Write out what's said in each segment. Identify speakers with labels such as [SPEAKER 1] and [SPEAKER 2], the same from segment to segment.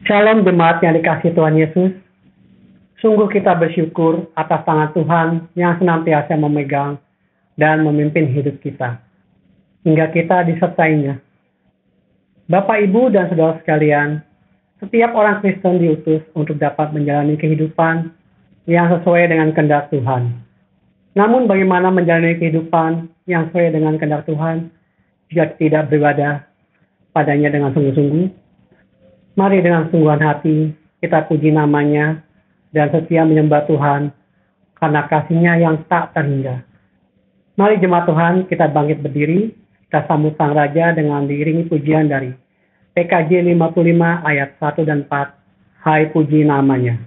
[SPEAKER 1] Shalom jemaat yang dikasihi Tuhan Yesus. Sungguh kita bersyukur atas tangan Tuhan yang senantiasa memegang dan memimpin hidup kita, hingga kita disertainya. Bapak, Ibu, dan saudara sekalian, setiap orang Kristen diutus untuk dapat menjalani kehidupan yang sesuai dengan kehendak Tuhan. Namun bagaimana menjalani kehidupan yang sesuai dengan kehendak Tuhan jika tidak beribadah padanya dengan sungguh-sungguh? Mari dengan sungguhan hati kita puji namanya dan setia menyembah Tuhan karena kasih-Nya yang tak terhingga. Mari jemaat Tuhan, kita bangkit berdiri, kita sambut Sang Raja dengan diiringi pujian dari PKJ 55 ayat 1 dan 4. Hai puji namanya.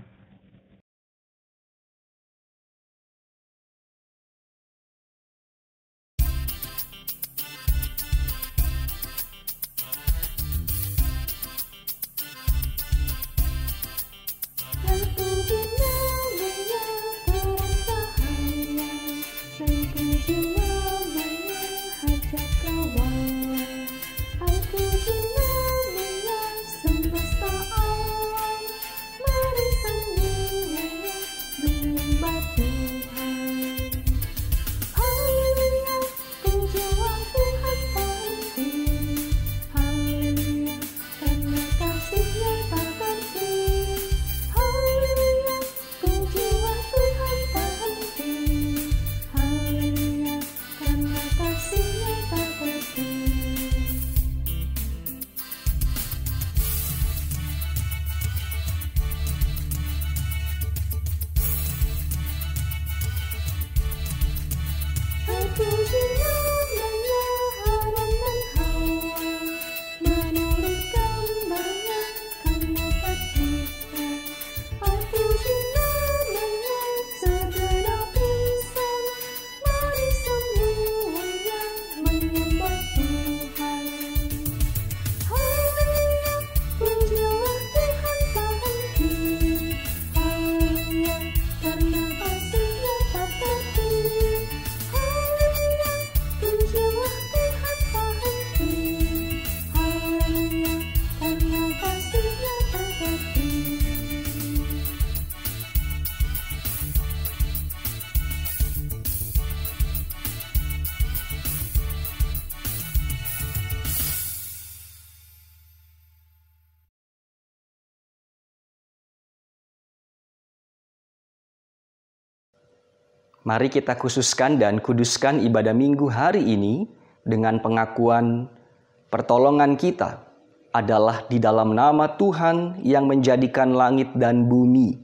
[SPEAKER 2] Mari kita khususkan dan kuduskan ibadah minggu hari ini dengan pengakuan pertolongan kita adalah di dalam nama Tuhan yang menjadikan langit dan bumi,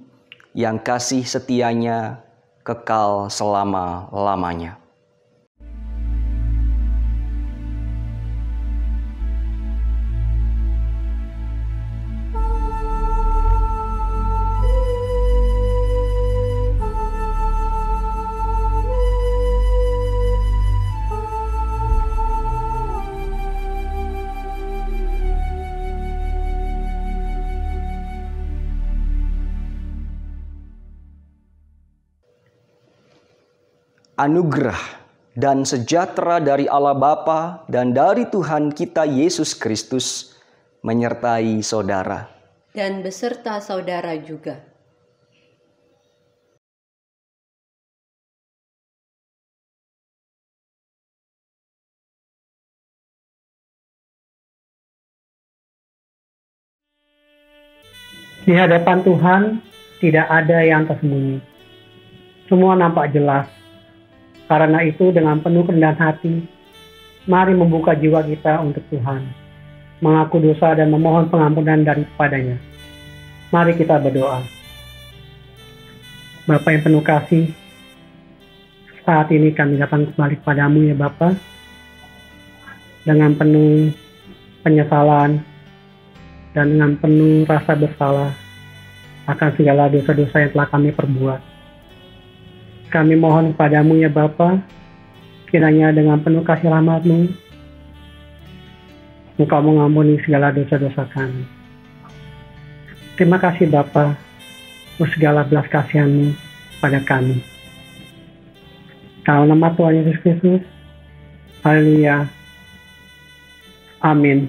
[SPEAKER 2] yang kasih setianya kekal selama-lamanya. Anugerah dan sejahtera dari Allah Bapa dan dari Tuhan kita Yesus Kristus menyertai saudara.
[SPEAKER 3] Dan beserta saudara juga.
[SPEAKER 1] Di hadapan Tuhan tidak ada yang tersembunyi. Semua nampak jelas. Karena itu dengan penuh kerendahan hati, mari membuka jiwa kita untuk Tuhan, mengaku dosa dan memohon pengampunan daripadanya. Mari kita berdoa. Bapa yang penuh kasih, saat ini kami datang kembali kepadamu ya Bapa, dengan penuh penyesalan dan dengan penuh rasa bersalah akan segala dosa-dosa yang telah kami perbuat. Kami mohon kepadamu ya Bapa, kiranya dengan penuh kasih rahmat-Mu, Engkau mengampuni segala dosa-dosa kami. Terima kasih Bapa, untuk segala belas kasihan-Mu pada kami. Dalam nama Tuhan Yesus Kristus, haleluya, amin.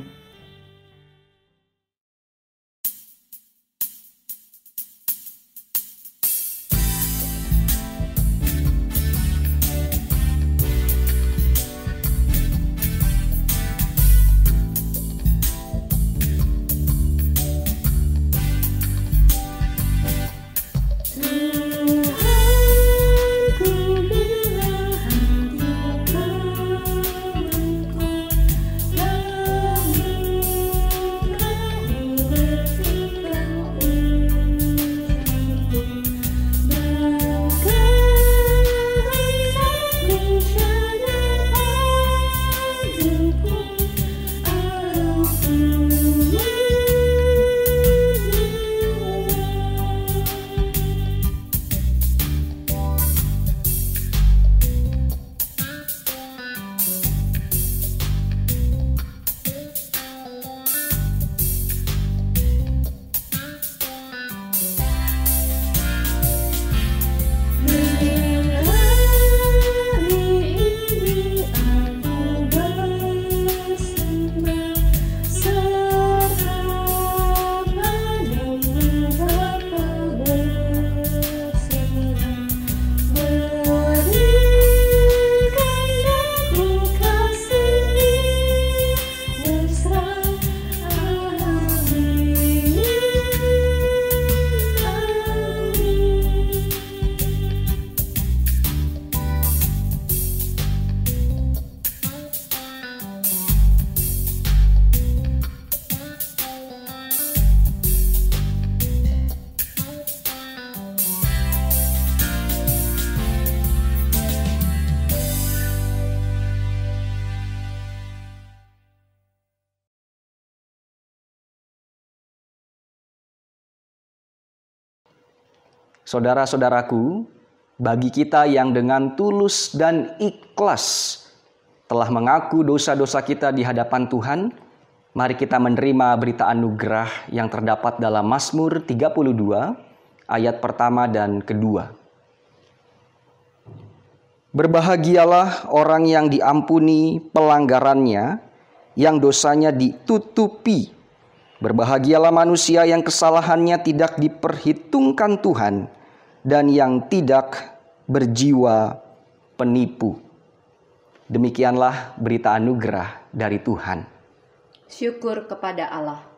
[SPEAKER 2] Saudara-saudaraku, bagi kita yang dengan tulus dan ikhlas telah mengaku dosa-dosa kita di hadapan Tuhan, mari kita menerima berita anugerah yang terdapat dalam Mazmur 32 ayat pertama dan kedua. Berbahagialah orang yang diampuni pelanggarannya, yang dosanya ditutupi. Berbahagialah manusia yang kesalahannya tidak diperhitungkan Tuhan, dan yang tidak berjiwa penipu. Demikianlah berita anugerah dari Tuhan.
[SPEAKER 3] Syukur kepada Allah.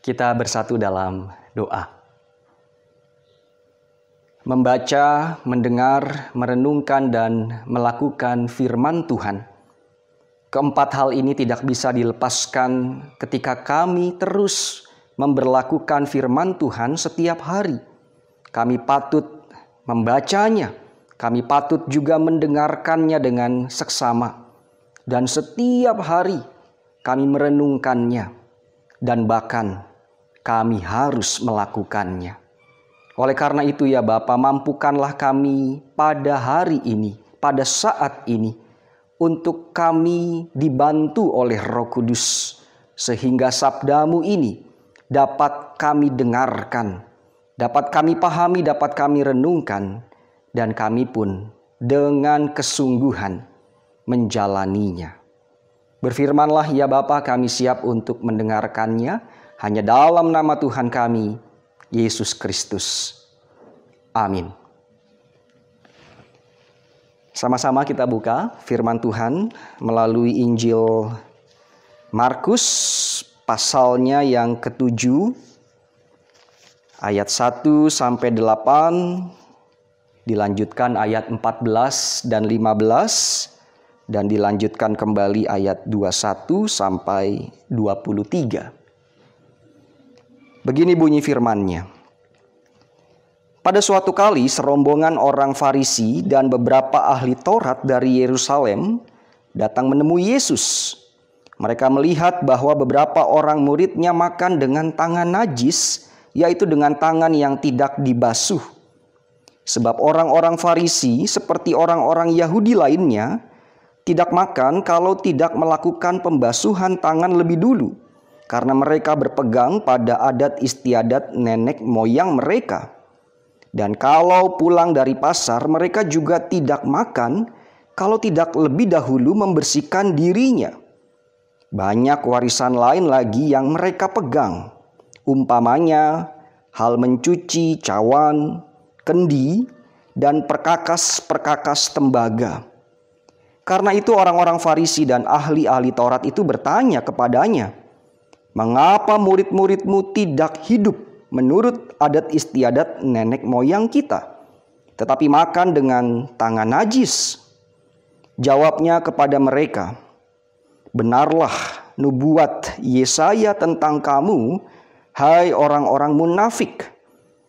[SPEAKER 2] Kita bersatu dalam doa. Membaca, mendengar, merenungkan, dan melakukan firman Tuhan. Keempat hal ini tidak bisa dilepaskan ketika kami terus memberlakukan firman Tuhan setiap hari. Kami patut membacanya, kami patut juga mendengarkannya dengan seksama. Dan setiap hari kami merenungkannya, dan bahkan kami harus melakukannya. Oleh karena itu ya Bapa, mampukanlah kami pada hari ini, pada saat ini, untuk kami dibantu oleh Roh Kudus, sehingga sabdamu ini dapat kami dengarkan, dapat kami pahami, dapat kami renungkan, dan kami pun dengan kesungguhan menjalaninya. Berfirmanlah ya Bapa, kami siap untuk mendengarkannya, hanya dalam nama Tuhan kami, Yesus Kristus. Amin. Sama-sama kita buka firman Tuhan melalui Injil Markus pasalnya yang ke-7 ayat 1 sampai 8, dilanjutkan ayat 14 dan 15, dan dilanjutkan kembali ayat 21 sampai 23. Begini bunyi firman-Nya. Pada suatu kali serombongan orang Farisi dan beberapa ahli Taurat dari Yerusalem datang menemui Yesus. Mereka melihat bahwa beberapa orang muridnya makan dengan tangan najis, yaitu dengan tangan yang tidak dibasuh. Sebab orang-orang Farisi seperti orang-orang Yahudi lainnya tidak makan kalau tidak melakukan pembasuhan tangan lebih dulu, karena mereka berpegang pada adat istiadat nenek moyang mereka. Dan kalau pulang dari pasar, mereka juga tidak makan kalau tidak lebih dahulu membersihkan dirinya. Banyak warisan lain lagi yang mereka pegang, umpamanya hal mencuci cawan, kendi, dan perkakas-perkakas tembaga. Karena itu orang-orang Farisi dan ahli-ahli Taurat itu bertanya kepadanya, "Mengapa murid-muridmu tidak hidup menurut adat istiadat nenek moyang kita, tetapi makan dengan tangan najis?" Jawabnya kepada mereka, "Benarlah nubuat Yesaya tentang kamu, hai orang-orang munafik.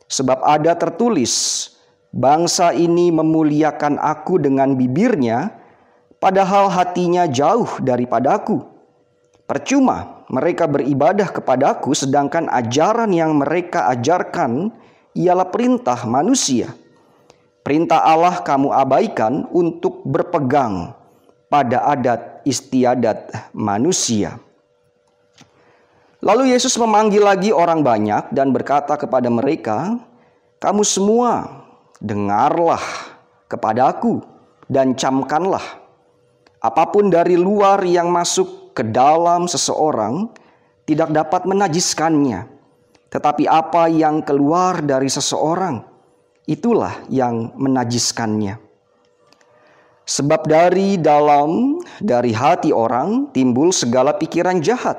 [SPEAKER 2] Sebab ada tertulis, bangsa ini memuliakan aku dengan bibirnya, padahal hatinya jauh daripadaku. Percuma mereka beribadah kepadaku, sedangkan ajaran yang mereka ajarkan ialah perintah manusia. Perintah Allah kamu abaikan untuk berpegang pada adat istiadat manusia." Lalu Yesus memanggil lagi orang banyak dan berkata kepada mereka, "Kamu semua dengarlah kepadaku dan camkanlah. Apapun dari luar yang masuk ke dalam seseorang tidak dapat menajiskannya, tetapi apa yang keluar dari seseorang, itulah yang menajiskannya. Sebab dari hati orang timbul segala pikiran jahat,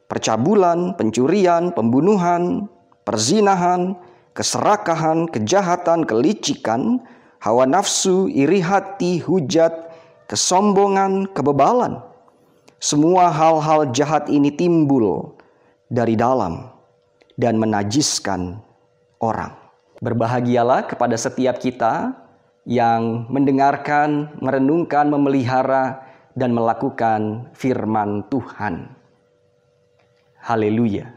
[SPEAKER 2] percabulan, pencurian, pembunuhan, perzinahan, keserakahan, kejahatan, kelicikan, hawa nafsu, iri hati, hujat, kesombongan, kebebalan. Semua hal-hal jahat ini timbul dari dalam dan menajiskan orang." Berbahagialah kepada setiap kita yang mendengarkan, merenungkan, memelihara, dan melakukan firman Tuhan. Haleluya.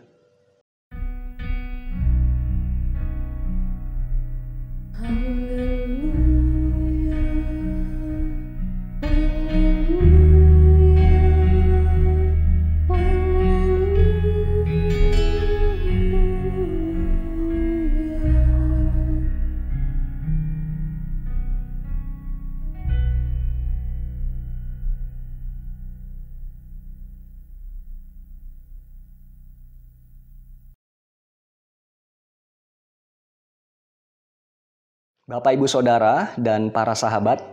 [SPEAKER 2] Bapak, Ibu, Saudara, dan para sahabat,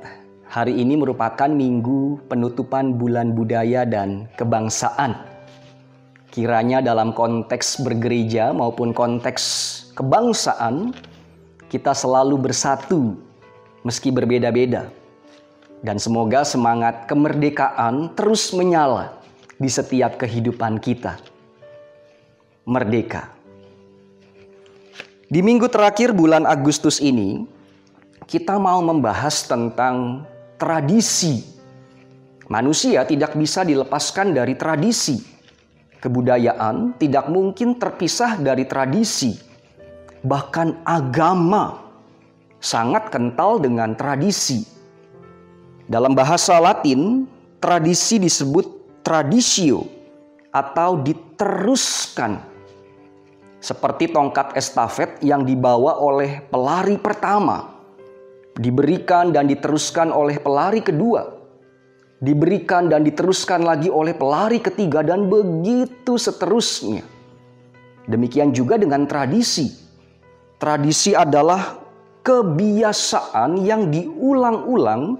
[SPEAKER 2] hari ini merupakan minggu penutupan bulan budaya dan kebangsaan. Kiranya dalam konteks bergereja maupun konteks kebangsaan, kita selalu bersatu meski berbeda-beda. Dan semoga semangat kemerdekaan terus menyala di setiap kehidupan kita. Merdeka. Di minggu terakhir bulan Agustus ini, kita mau membahas tentang tradisi. Manusia tidak bisa dilepaskan dari tradisi. kebudayaan tidak mungkin terpisah dari tradisi. Bahkan agama sangat kental dengan tradisi. Dalam bahasa Latin, tradisi disebut traditio atau diteruskan. Seperti tongkat estafet yang dibawa oleh pelari pertama, diberikan dan diteruskan oleh pelari kedua, diberikan dan diteruskan lagi oleh pelari ketiga, dan begitu seterusnya. Demikian juga dengan tradisi. Tradisi adalah kebiasaan yang diulang-ulang,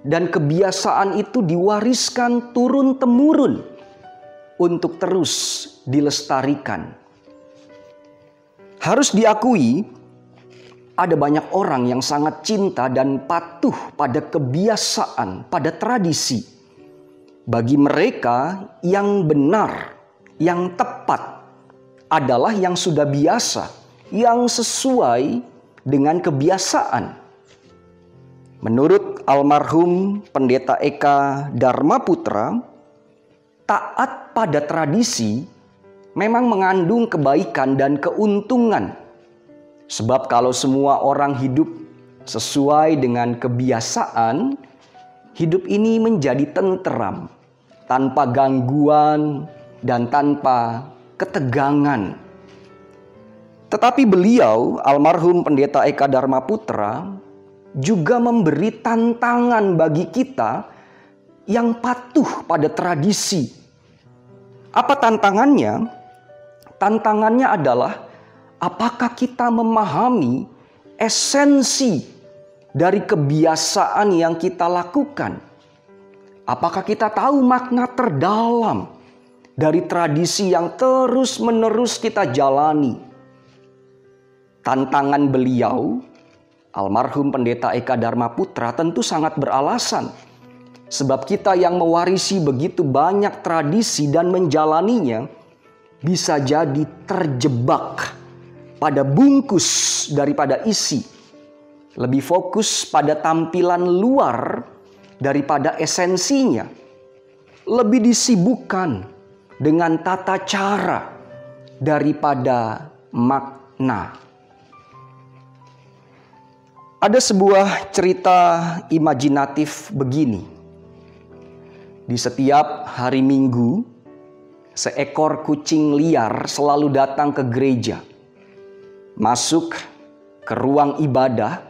[SPEAKER 2] dan kebiasaan itu diwariskan turun-temurun untuk terus dilestarikan. Harus diakui, ada banyak orang yang sangat cinta dan patuh pada kebiasaan, pada tradisi. Bagi mereka, yang benar, yang tepat adalah yang sudah biasa, yang sesuai dengan kebiasaan. Menurut almarhum Pendeta Eka Dharmaputra, taat pada tradisi memang mengandung kebaikan dan keuntungan. Sebab kalau semua orang hidup sesuai dengan kebiasaan, hidup ini menjadi tenteram, tanpa gangguan dan tanpa ketegangan. Tetapi beliau, almarhum Pendeta Eka Dharmaputra, juga memberi tantangan bagi kita yang patuh pada tradisi. Apa tantangannya? Tantangannya adalah, apakah kita memahami esensi dari kebiasaan yang kita lakukan? Apakah kita tahu makna terdalam dari tradisi yang terus-menerus kita jalani? Tantangan beliau, almarhum Pendeta Eka Dharmaputra, tentu sangat beralasan. Sebab kita yang mewarisi begitu banyak tradisi dan menjalaninya, bisa jadi terjebak pada bungkus daripada isi. Lebih fokus pada tampilan luar daripada esensinya. Lebih disibukkan dengan tata cara daripada makna. Ada sebuah cerita imajinatif begini. Di setiap hari Minggu, seekor kucing liar selalu datang ke gereja, masuk ke ruang ibadah,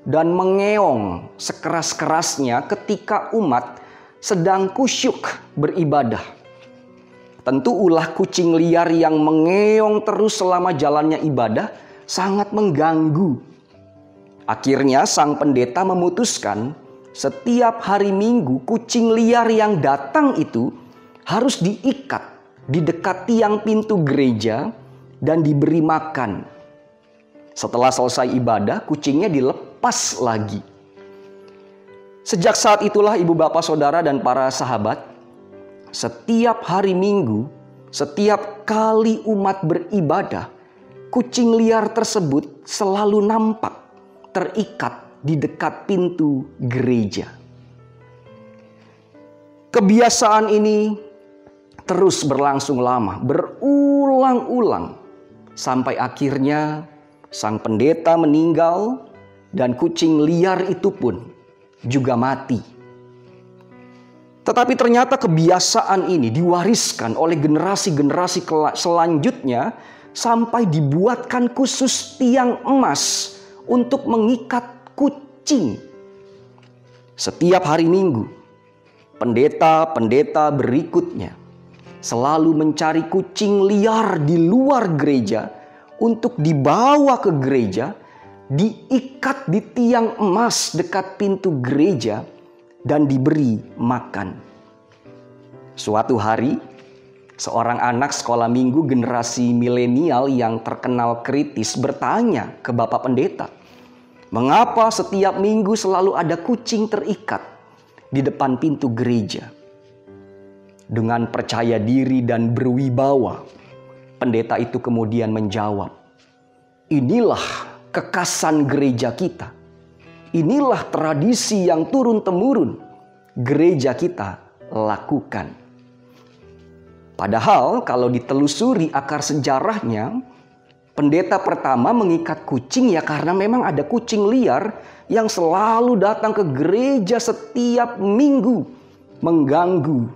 [SPEAKER 2] dan mengeong sekeras-kerasnya ketika umat sedang kusyuk beribadah. Tentu ulah kucing liar yang mengeong terus selama jalannya ibadah sangat mengganggu. Akhirnya sang pendeta memutuskan setiap hari Minggu kucing liar yang datang itu harus diikat di dekat tiang pintu gereja dan diberi makan. Setelah selesai ibadah, kucingnya dilepas lagi. Sejak saat itulah ibu bapak saudara dan para sahabat, setiap hari Minggu, setiap kali umat beribadah, kucing liar tersebut selalu nampak terikat di dekat pintu gereja. Kebiasaan ini terus berlangsung lama, berulang-ulang, sampai akhirnya sang pendeta meninggal dan kucing liar itu pun juga mati. Tetapi ternyata kebiasaan ini diwariskan oleh generasi-generasi selanjutnya sampai dibuatkan khusus tiang emas untuk mengikat kucing. Setiap hari Minggu, pendeta-pendeta berikutnya selalu mencari kucing liar di luar gereja untuk dibawa ke gereja, diikat di tiang emas dekat pintu gereja, dan diberi makan. Suatu hari, seorang anak sekolah minggu generasi milenial yang terkenal kritis bertanya ke bapak pendeta, mengapa setiap minggu selalu ada kucing terikat di depan pintu gereja? Dengan percaya diri dan berwibawa, pendeta itu kemudian menjawab, inilah kekasan gereja kita. Inilah tradisi yang turun-temurun gereja kita lakukan. Padahal kalau ditelusuri akar sejarahnya, pendeta pertama mengikat kucing ya karena memang ada kucing liar yang selalu datang ke gereja setiap minggu mengganggu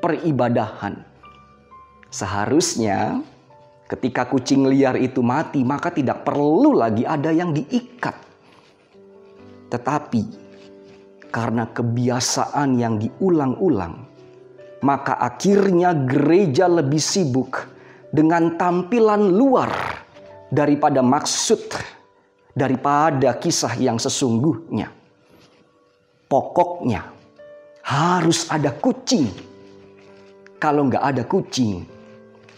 [SPEAKER 2] peribadahan. Seharusnya ketika kucing liar itu mati, maka tidak perlu lagi ada yang diikat. Tetapi karena kebiasaan yang diulang-ulang, maka akhirnya gereja lebih sibuk dengan tampilan luar daripada maksud, daripada kisah yang sesungguhnya. Pokoknya harus ada kucing. Kalau nggak ada kucing,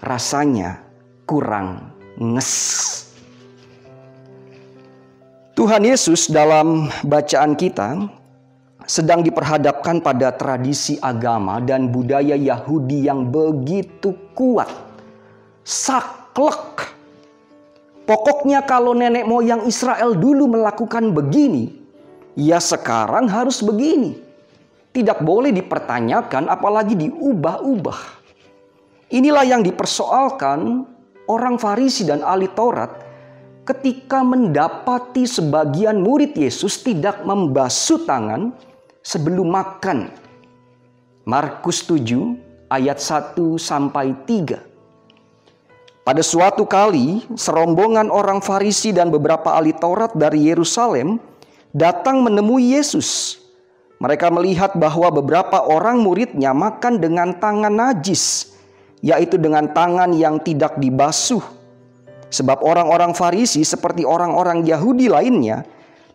[SPEAKER 2] rasanya kurang nges. Tuhan Yesus dalam bacaan kita sedang diperhadapkan pada tradisi agama dan budaya Yahudi yang begitu kuat, saklek. Pokoknya kalau nenek moyang Israel dulu melakukan begini, ya sekarang harus begini. Tidak boleh dipertanyakan apalagi diubah-ubah. Inilah yang dipersoalkan orang Farisi dan ahli Taurat ketika mendapati sebagian murid Yesus tidak membasuh tangan sebelum makan. Markus 7 ayat 1-3. Pada suatu kali, serombongan orang Farisi dan beberapa ahli Taurat dari Yerusalem datang menemui Yesus. Mereka melihat bahwa beberapa orang muridnya makan dengan tangan najis, yaitu dengan tangan yang tidak dibasuh. Sebab orang-orang Farisi seperti orang-orang Yahudi lainnya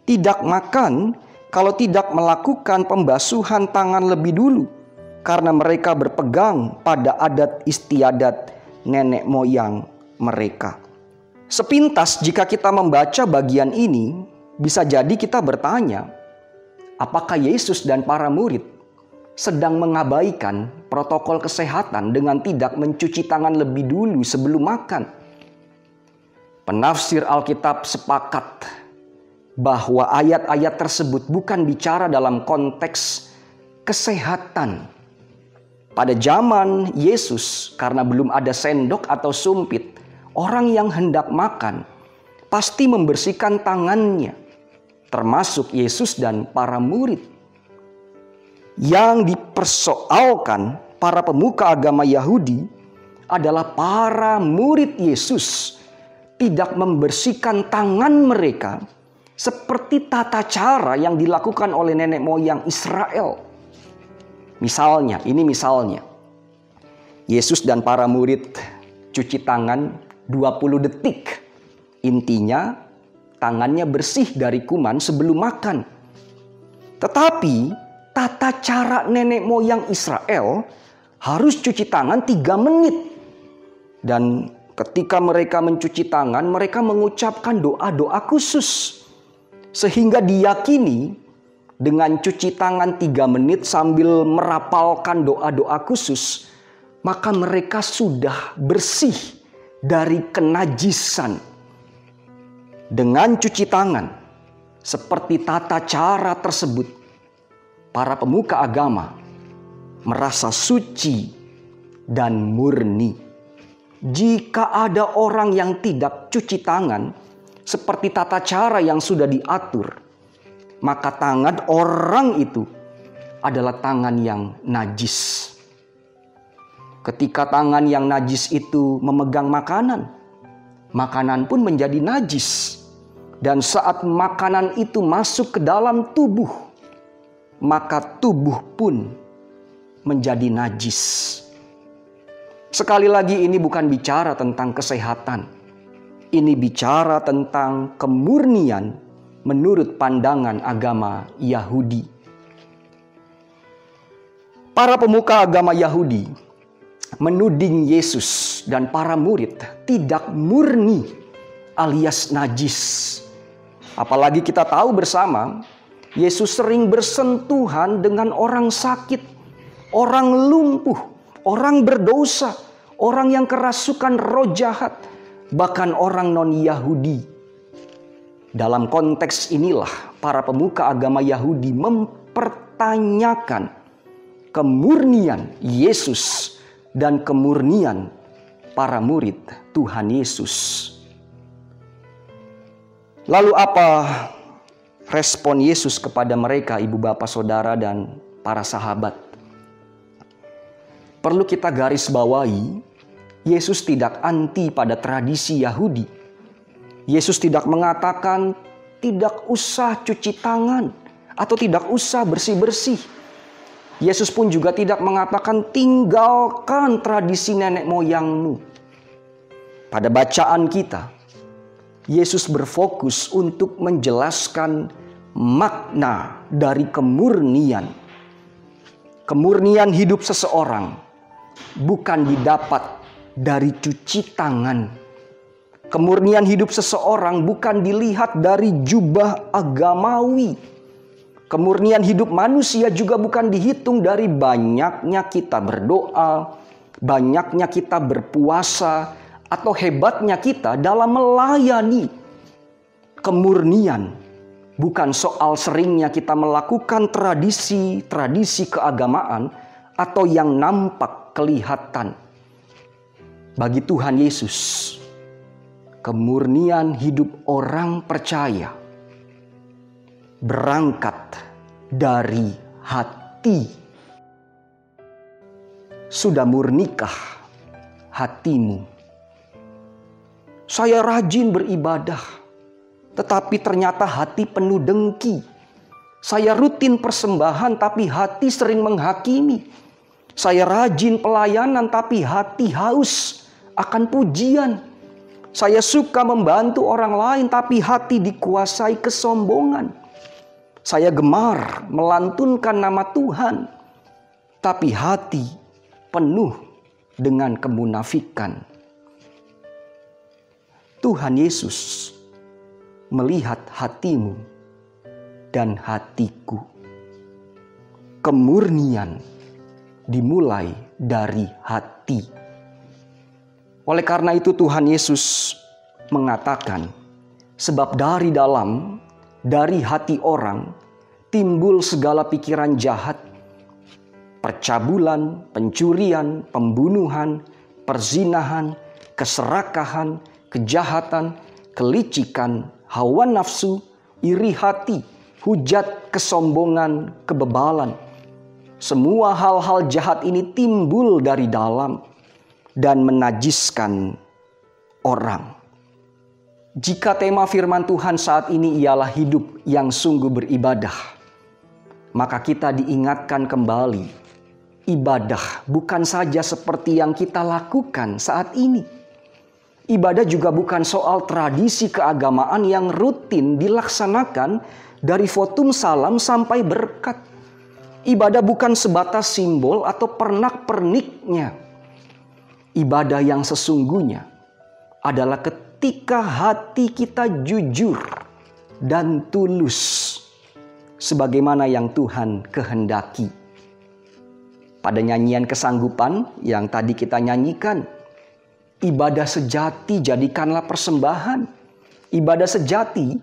[SPEAKER 2] tidak makan kalau tidak melakukan pembasuhan tangan lebih dulu, karena mereka berpegang pada adat istiadat nenek moyang mereka. Sepintas jika kita membaca bagian ini, bisa jadi kita bertanya, apakah Yesus dan para murid sedang mengabaikan protokol kesehatan dengan tidak mencuci tangan lebih dulu sebelum makan? Penafsir Alkitab sepakat bahwa ayat-ayat tersebut bukan bicara dalam konteks kesehatan. Pada zaman Yesus, karena belum ada sendok atau sumpit, orang yang hendak makan pasti membersihkan tangannya, termasuk Yesus dan para murid. Yang dipersoalkan para pemuka agama Yahudi adalah para murid Yesus tidak membersihkan tangan mereka seperti tata cara yang dilakukan oleh nenek moyang Israel. Misalnya, Yesus dan para murid cuci tangan 20 detik. Intinya, tangannya bersih dari kuman sebelum makan. Tetapi, tata cara nenek moyang Israel harus cuci tangan 3 menit. Dan ketika mereka mencuci tangan, mereka mengucapkan doa-doa khusus. Sehingga diyakini dengan cuci tangan 3 menit sambil merapalkan doa-doa khusus, maka mereka sudah bersih dari kenajisan. Dengan cuci tangan seperti tata cara tersebut, para pemuka agama merasa suci dan murni. Jika ada orang yang tidak cuci tangan seperti tata cara yang sudah diatur, maka tangan orang itu adalah tangan yang najis. Ketika tangan yang najis itu memegang makanan, makanan pun menjadi najis. Dan saat makanan itu masuk ke dalam tubuh, maka tubuh pun menjadi najis. Sekali lagi, ini bukan bicara tentang kesehatan. Ini bicara tentang kemurnian menurut pandangan agama Yahudi. Para pemuka agama Yahudi menuding Yesus dan para murid tidak murni alias najis. Apalagi kita tahu bersama, Yesus sering bersentuhan dengan orang sakit, orang lumpuh, orang berdosa, orang yang kerasukan roh jahat, bahkan orang non-Yahudi. Dalam konteks inilah para pemuka agama Yahudi mempertanyakan kemurnian Yesus dan kemurnian para murid Tuhan Yesus. Lalu apa respon Yesus kepada mereka, ibu bapak saudara dan para sahabat? Perlu kita garis bawahi, Yesus tidak anti pada tradisi Yahudi. Yesus tidak mengatakan tidak usah cuci tangan atau tidak usah bersih-bersih. Yesus pun juga tidak mengatakan tinggalkan tradisi nenek moyangmu. Pada bacaan kita, Yesus berfokus untuk menjelaskan makna dari kemurnian. Kemurnian hidup seseorang bukan didapat dari cuci tangan. Kemurnian hidup seseorang bukan dilihat dari jubah agamawi. Kemurnian hidup manusia juga bukan dihitung dari banyaknya kita berdoa, banyaknya kita berpuasa, atau hebatnya kita dalam melayani. Kemurnian bukan soal seringnya kita melakukan tradisi keagamaan atau yang nampak kelihatan. Bagi Tuhan Yesus, kemurnian hidup orang percaya berangkat dari hati. Sudah murnikah hatimu? Saya rajin beribadah, tetapi ternyata hati penuh dengki. Saya rutin persembahan, tapi hati sering menghakimi. Saya rajin pelayanan, tapi hati haus akan pujian. Saya suka membantu orang lain, tapi hati dikuasai kesombongan. Saya gemar melantunkan nama Tuhan, tapi hati penuh dengan kemunafikan. Tuhan Yesus melihat hatimu dan hatiku. Kemurnian dimulai dari hati. Oleh karena itu Tuhan Yesus mengatakan, sebab dari hati orang timbul segala pikiran jahat, percabulan, pencurian, pembunuhan, perzinahan, keserakahan, kejahatan, kelicikan, hawa nafsu, iri hati, hujat, kesombongan, kebebalan. Semua hal-hal jahat ini timbul dari dalam dan menajiskan orang. Jika tema firman Tuhan saat ini ialah hidup yang sungguh beribadah, maka kita diingatkan kembali, ibadah bukan saja seperti yang kita lakukan saat ini. Ibadah juga bukan soal tradisi keagamaan yang rutin dilaksanakan dari votum salam sampai berkat. Ibadah bukan sebatas simbol atau pernak-perniknya. Ibadah yang sesungguhnya adalah ketika hati kita jujur dan tulus sebagaimana yang Tuhan kehendaki. Pada nyanyian kesanggupan yang tadi kita nyanyikan, ibadah sejati jadikanlah persembahan. Ibadah sejati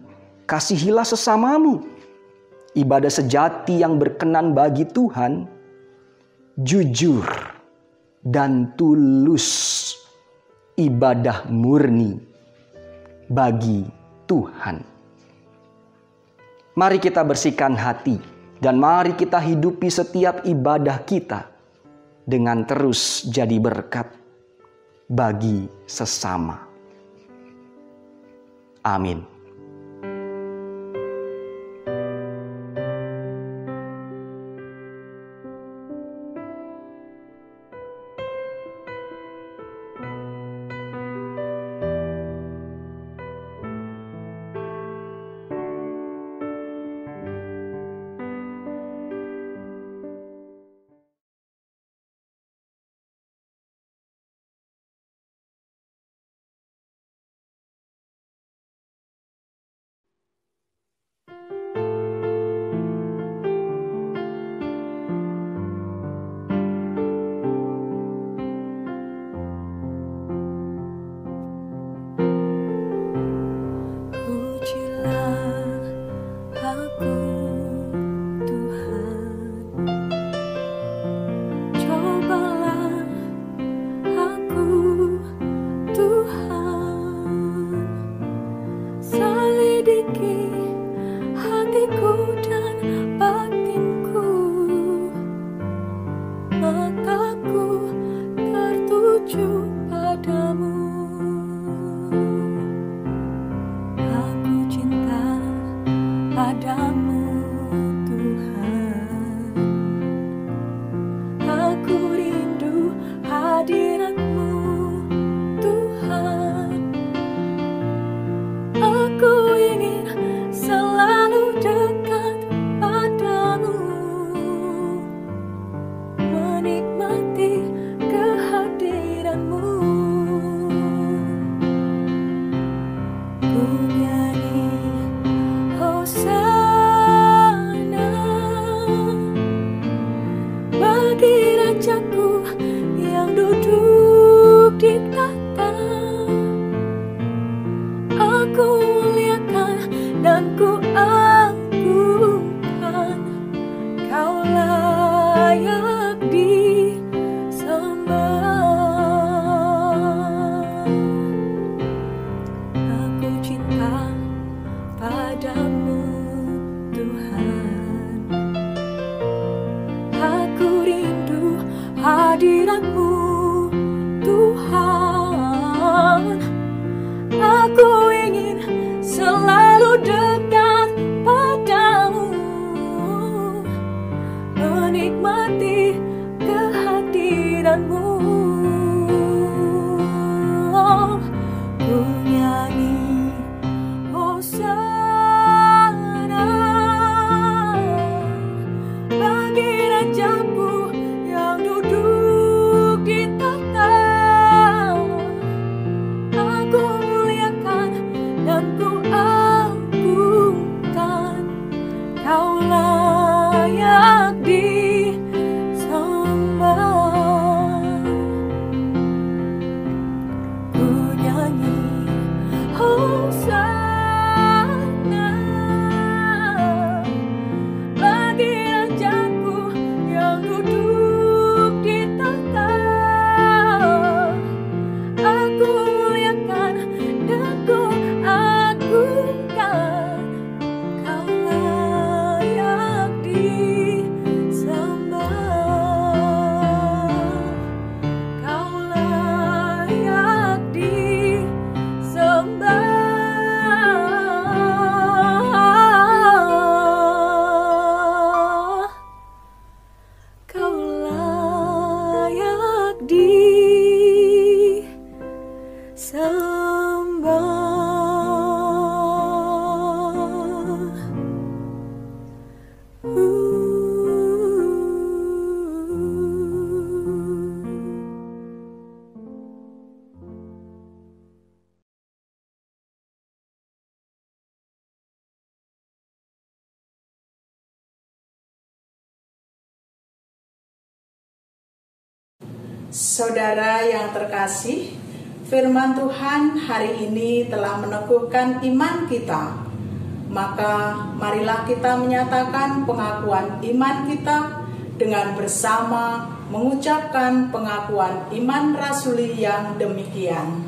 [SPEAKER 2] kasihilah sesamamu. Ibadah sejati yang berkenan bagi Tuhan jujur dan tulus, ibadah murni bagi Tuhan. Mari kita bersihkan hati dan mari kita hidupi setiap ibadah kita dengan terus jadi berkat bagi sesama. Amin.
[SPEAKER 4] ditata. Aku muliakan dan ku agungkan, Kau layak disembah. Aku cinta padamu Tuhan, aku rindu hadirat-Mu Tuhan. Aku ingin selalu dekat padamu, menikmati kehadiran-Mu. Ku nyanyi Hosana bagi Rajaku yang duduk di tahta. Aku muliakan dan ku agungkan, Kau layak disembah. Ku nyanyi Hosana bagi Rajaku yang duduk di tahta. Aku muliakan dan ku agungkan, Kau layak disembah. Kau layak disembah. Kau layak
[SPEAKER 5] Saudara yang terkasih, firman Tuhan hari ini telah meneguhkan iman kita. Maka marilah kita menyatakan pengakuan iman kita dengan bersama mengucapkan pengakuan iman rasuli yang demikian.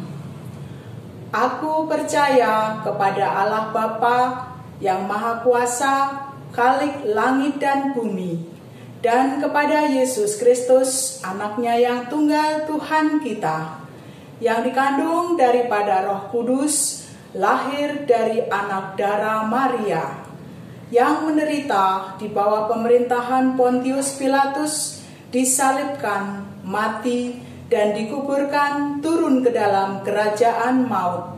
[SPEAKER 5] Aku percaya kepada Allah Bapa yang Maha Kuasa, Khalik langit dan bumi, dan kepada Yesus Kristus, anaknya yang tunggal Tuhan kita, yang dikandung daripada Roh Kudus, lahir dari anak darah Maria, yang menderita di bawah pemerintahan Pontius Pilatus, disalibkan, mati, dan dikuburkan turun ke dalam kerajaan maut.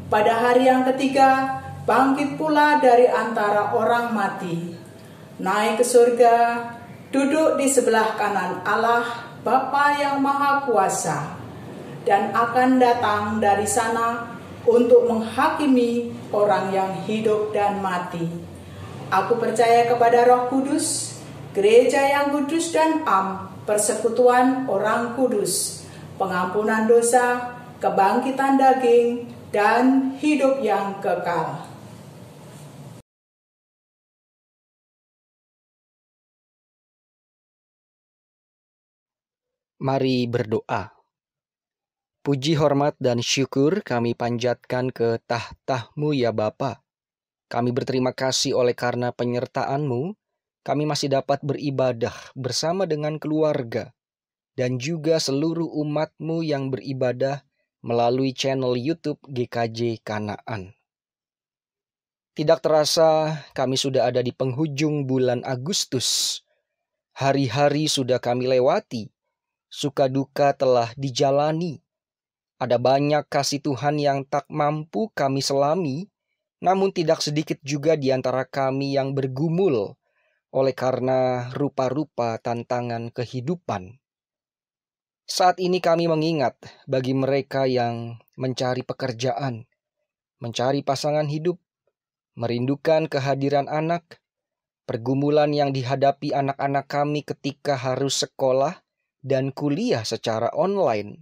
[SPEAKER 5] Pada hari yang ketiga, bangkit pula dari antara orang mati, naik ke surga, duduk di sebelah kanan Allah Bapa yang Maha Kuasa, dan akan datang dari sana untuk menghakimi orang yang hidup dan mati. Aku percaya kepada Roh Kudus, gereja yang kudus dan am, persekutuan orang kudus, pengampunan dosa, kebangkitan daging, dan hidup yang kekal.
[SPEAKER 2] Mari berdoa. Puji, hormat, dan syukur kami panjatkan ke tahta-Mu ya Bapa. Kami berterima kasih oleh karena penyertaan-Mu, kami masih dapat beribadah bersama dengan keluarga, dan juga seluruh umat-Mu yang beribadah melalui channel YouTube GKJ Kanaan. Tidak terasa kami sudah ada di penghujung bulan Agustus. Hari-hari sudah kami lewati. Suka duka telah dijalani. Ada banyak kasih Tuhan yang tak mampu kami selami, namun tidak sedikit juga di antara kami yang bergumul oleh karena rupa-rupa tantangan kehidupan. Saat ini kami mengingat bagi mereka yang mencari pekerjaan, mencari pasangan hidup, merindukan kehadiran anak, pergumulan yang dihadapi anak-anak kami ketika harus sekolah dan kuliah secara online,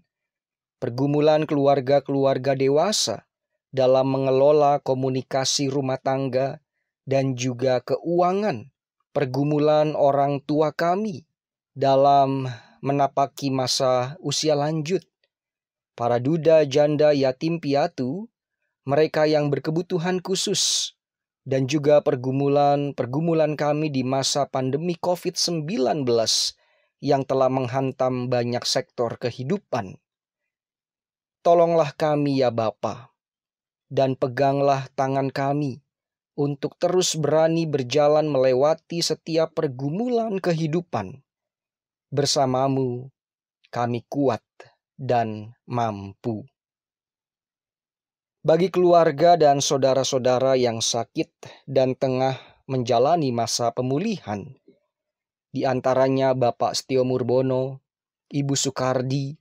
[SPEAKER 2] pergumulan keluarga-keluarga dewasa dalam mengelola komunikasi rumah tangga dan juga keuangan, pergumulan orang tua kami dalam menapaki masa usia lanjut, para duda, janda, yatim piatu, mereka yang berkebutuhan khusus, dan juga pergumulan kami di masa pandemi COVID-19 yang telah menghantam banyak sektor kehidupan. Tolonglah kami ya Bapa, dan peganglah tangan kami untuk terus berani berjalan melewati setiap pergumulan kehidupan. Bersamamu kami kuat dan mampu. Bagi keluarga dan saudara-saudara yang sakit dan tengah menjalani masa pemulihan, di antaranya Bapak Setio Murbono, Ibu Sukardi,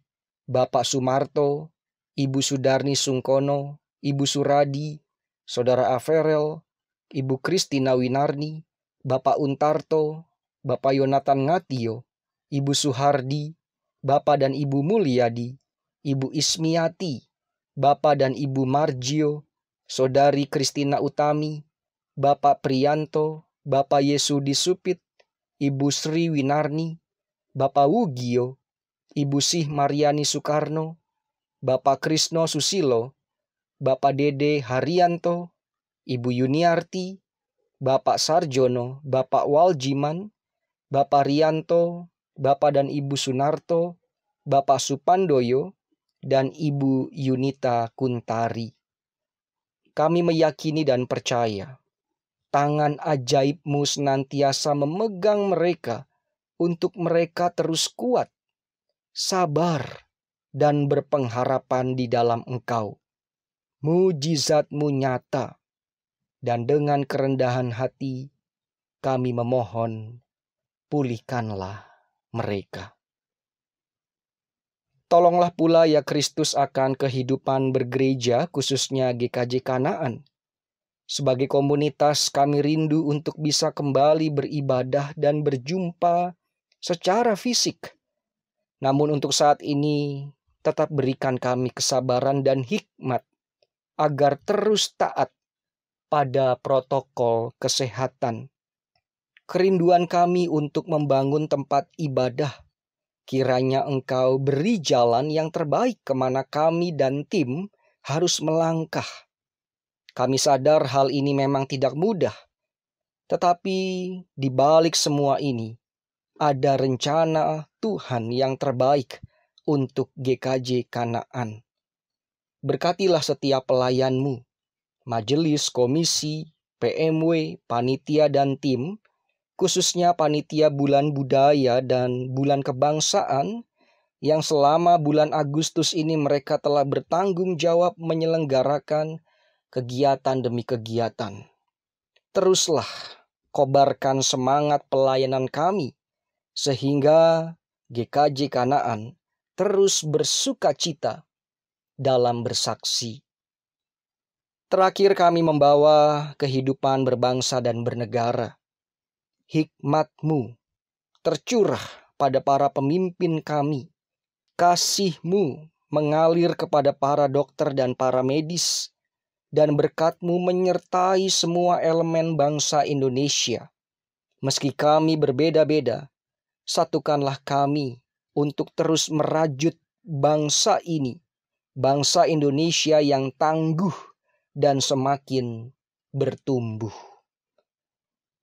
[SPEAKER 2] Bapak Sumarto, Ibu Sudarni Sungkono, Ibu Suradi, Saudara Averel, Ibu Kristina Winarni, Bapak Untarto, Bapak Yonatan Ngatio, Ibu Suhardi, Bapak dan Ibu Mulyadi, Ibu Ismiati, Bapak dan Ibu Margio, Saudari Kristina Utami, Bapak Priyanto, Bapak Yesudi Supit, Ibu Sri Winarni, Bapak Wugio, Ibu Sih Mariani Soekarno, Bapak Krisno Susilo, Bapak Dede Haryanto, Ibu Yuniarti, Bapak Sarjono, Bapak Waljiman, Bapak Rianto, Bapak dan Ibu Sunarto, Bapak Supandoyo, dan Ibu Yunita Kuntari. Kami meyakini dan percaya tangan ajaib-Mu senantiasa memegang mereka untuk mereka terus kuat, sabar, dan berpengharapan di dalam Engkau. Mujizat-Mu nyata, dan dengan kerendahan hati kami memohon, pulihkanlah mereka. Tolonglah pula ya Kristus akan kehidupan bergereja, khususnya GKJ Kanaan. Sebagai komunitas kami rindu untuk bisa kembali beribadah dan berjumpa secara fisik. Namun untuk saat ini tetap berikan kami kesabaran dan hikmat agar terus taat pada protokol kesehatan. Kerinduan kami untuk membangun tempat ibadah, kiranya Engkau beri jalan yang terbaik kemana kami dan tim harus melangkah. Kami sadar hal ini memang tidak mudah, tetapi di balik semua ini ada rencana Tuhan yang terbaik untuk GKJ Kanaan. Berkatilah setiap pelayan-Mu, majelis, komisi, PMW, panitia dan tim, khususnya panitia bulan budaya dan bulan kebangsaan, yang selama bulan Agustus ini mereka telah bertanggung jawab menyelenggarakan kegiatan demi kegiatan. Teruslah kobarkan semangat pelayanan kami, sehingga GKJ Kanaan terus bersukacita dalam bersaksi. Terakhir kami membawa kehidupan berbangsa dan bernegara. Hikmat-Mu tercurah pada para pemimpin kami. Kasih-Mu mengalir kepada para dokter dan para medis. Dan berkat-Mu menyertai semua elemen bangsa Indonesia. Meski kami berbeda-beda, satukanlah kami untuk terus merajut bangsa ini. Bangsa Indonesia yang tangguh dan semakin bertumbuh.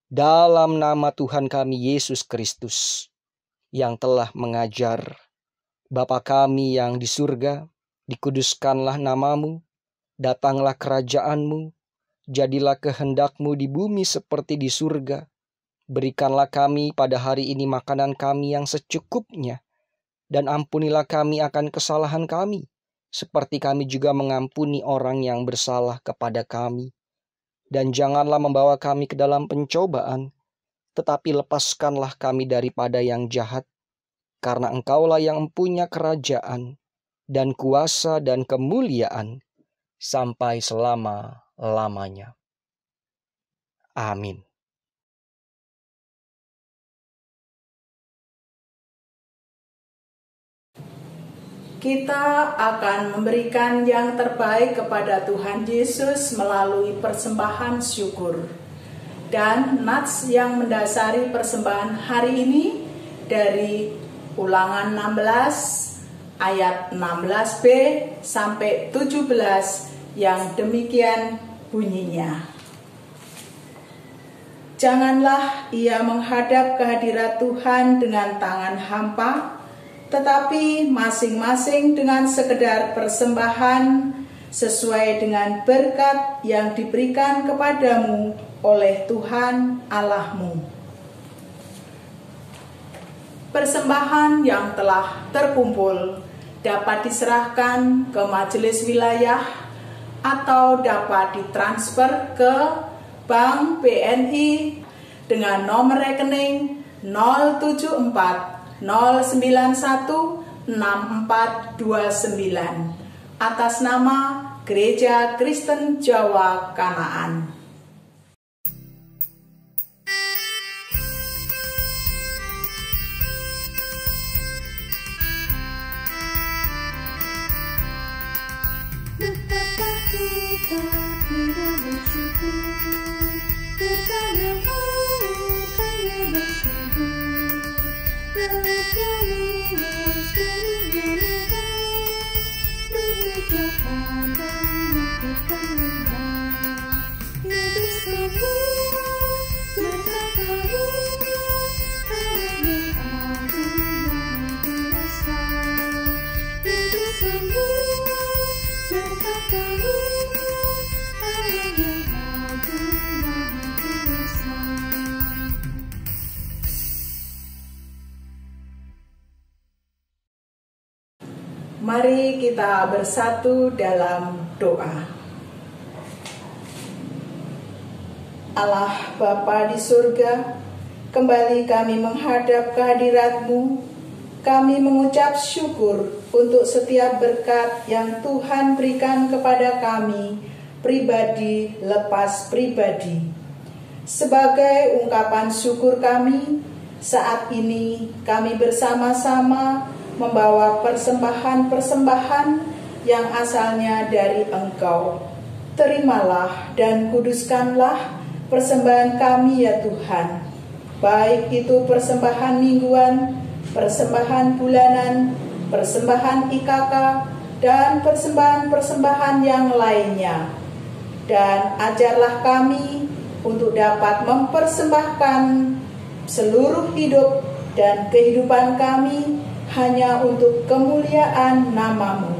[SPEAKER 2] Dalam nama Tuhan kami Yesus Kristus yang telah mengajar, Bapa kami yang di surga, dikuduskanlah nama-Mu, datanglah kerajaan-Mu, jadilah kehendak-Mu di bumi seperti di surga. Berikanlah kami pada hari ini makanan kami yang secukupnya, dan ampunilah kami akan kesalahan kami, seperti kami juga mengampuni orang yang bersalah kepada kami. Dan janganlah membawa kami ke dalam pencobaan, tetapi lepaskanlah kami daripada yang jahat, karena Engkaulah yang mempunyai kerajaan, dan kuasa dan kemuliaan, sampai selama-lamanya. Amin.
[SPEAKER 5] kita akan memberikan yang terbaik kepada Tuhan Yesus melalui persembahan syukur. Dan nats yang mendasari persembahan hari ini dari Ulangan 16 ayat 16b sampai 17 yang demikian bunyinya. Janganlah ia menghadap kehadirat Tuhan dengan tangan hampa, tetapi masing-masing dengan sekedar persembahan sesuai dengan berkat yang diberikan kepadamu oleh Tuhan Allahmu. Persembahan yang telah terkumpul dapat diserahkan ke majelis wilayah atau dapat ditransfer ke Bank BNI dengan nomor rekening 074 091 6429 atas nama Gereja Kristen Jawa Kanaan.
[SPEAKER 4] Betapa kita tidak bersyukur kepada Engkau yang bersyukur. Laut yang luas keringanan mengucapkan dan mengucapkan lembah. Itu semua berkat karunia Allah yang agung dan kuasa. Itu semua berkat karunia Allah yang agung dan kuasa.
[SPEAKER 5] Mari kita bersatu dalam doa. Allah Bapa di surga, kembali kami menghadap kehadirat-Mu. Kami mengucap syukur untuk setiap berkat yang Tuhan berikan kepada kami, pribadi lepas pribadi. Sebagai ungkapan syukur kami, saat ini kami bersama-sama membawa persembahan-persembahan yang asalnya dari Engkau. Terimalah dan kuduskanlah persembahan kami ya Tuhan, baik itu persembahan mingguan, persembahan bulanan, persembahan IKK, dan persembahan-persembahan yang lainnya. Dan ajarlah kami untuk dapat mempersembahkan seluruh hidup dan kehidupan kami hanya untuk kemuliaan nama-Mu.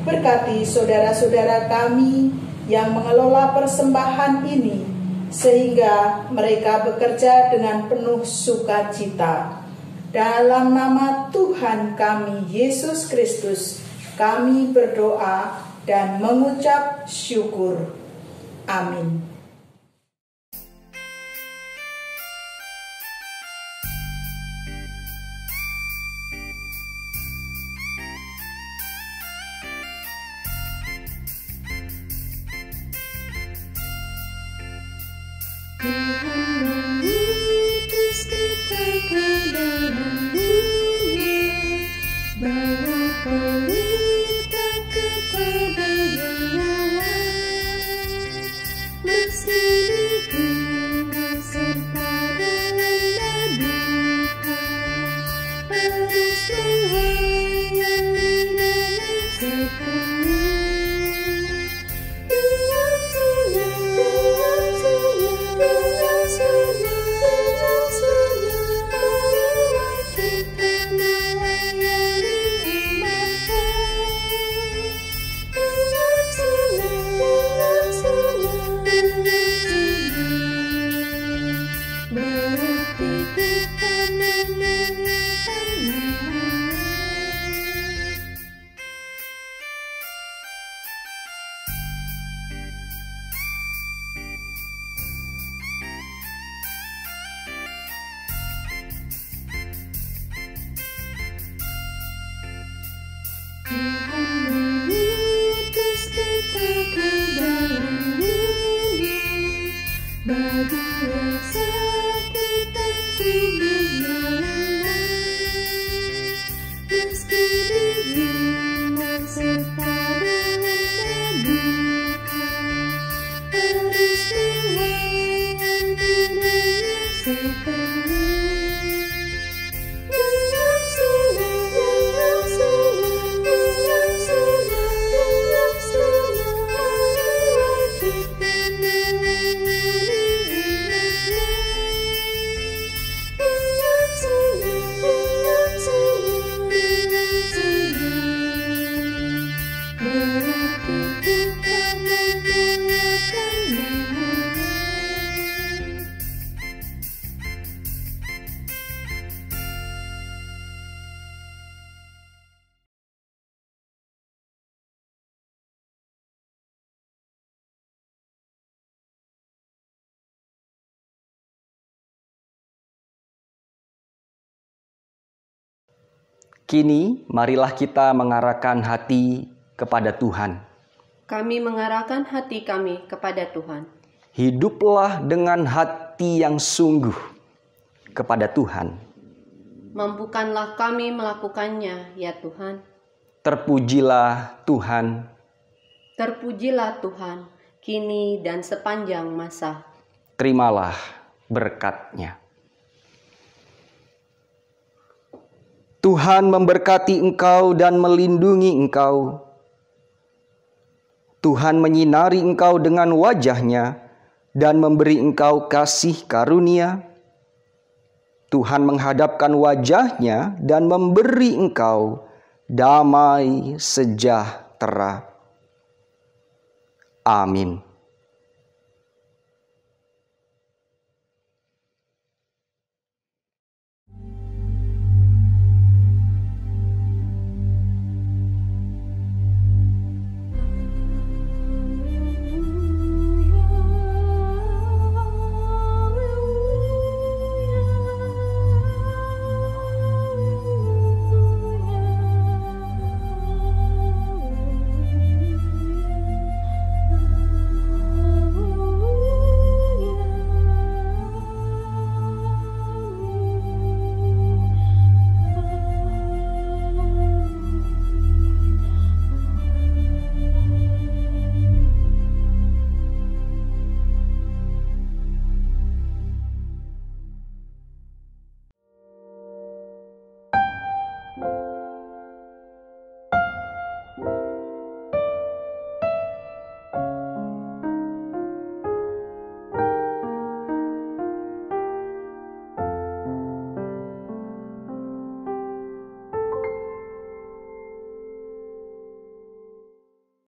[SPEAKER 5] Berkati saudara-saudara kami yang mengelola persembahan ini, sehingga mereka bekerja dengan penuh sukacita. Dalam nama Tuhan kami, Yesus Kristus, kami berdoa dan mengucap syukur. Amin.
[SPEAKER 4] Tuhan mengutus kita ke dalam dunia, bawa pelita kepada lawan. Meski dihina serta dilanda duka, harus melayani dengan sepenuh. Tuhan mengutus kita ke dalam dunia, bagi rasa kita tubuhnya lelah. Meski dihina
[SPEAKER 2] Kini, marilah kita mengarahkan hati kepada Tuhan.
[SPEAKER 3] Kami mengarahkan hati kami kepada Tuhan.
[SPEAKER 2] Hiduplah dengan hati yang sungguh kepada Tuhan.
[SPEAKER 3] Mampukanlah kami melakukannya, ya Tuhan.
[SPEAKER 2] Terpujilah Tuhan.
[SPEAKER 3] Terpujilah Tuhan, kini dan sepanjang masa.
[SPEAKER 2] Terimalah berkat-Nya. Tuhan memberkati engkau dan melindungi engkau. Tuhan menyinari engkau dengan wajah-Nya dan memberi engkau kasih karunia. Tuhan menghadapkan wajah-Nya dan memberi engkau damai sejahtera. Amin.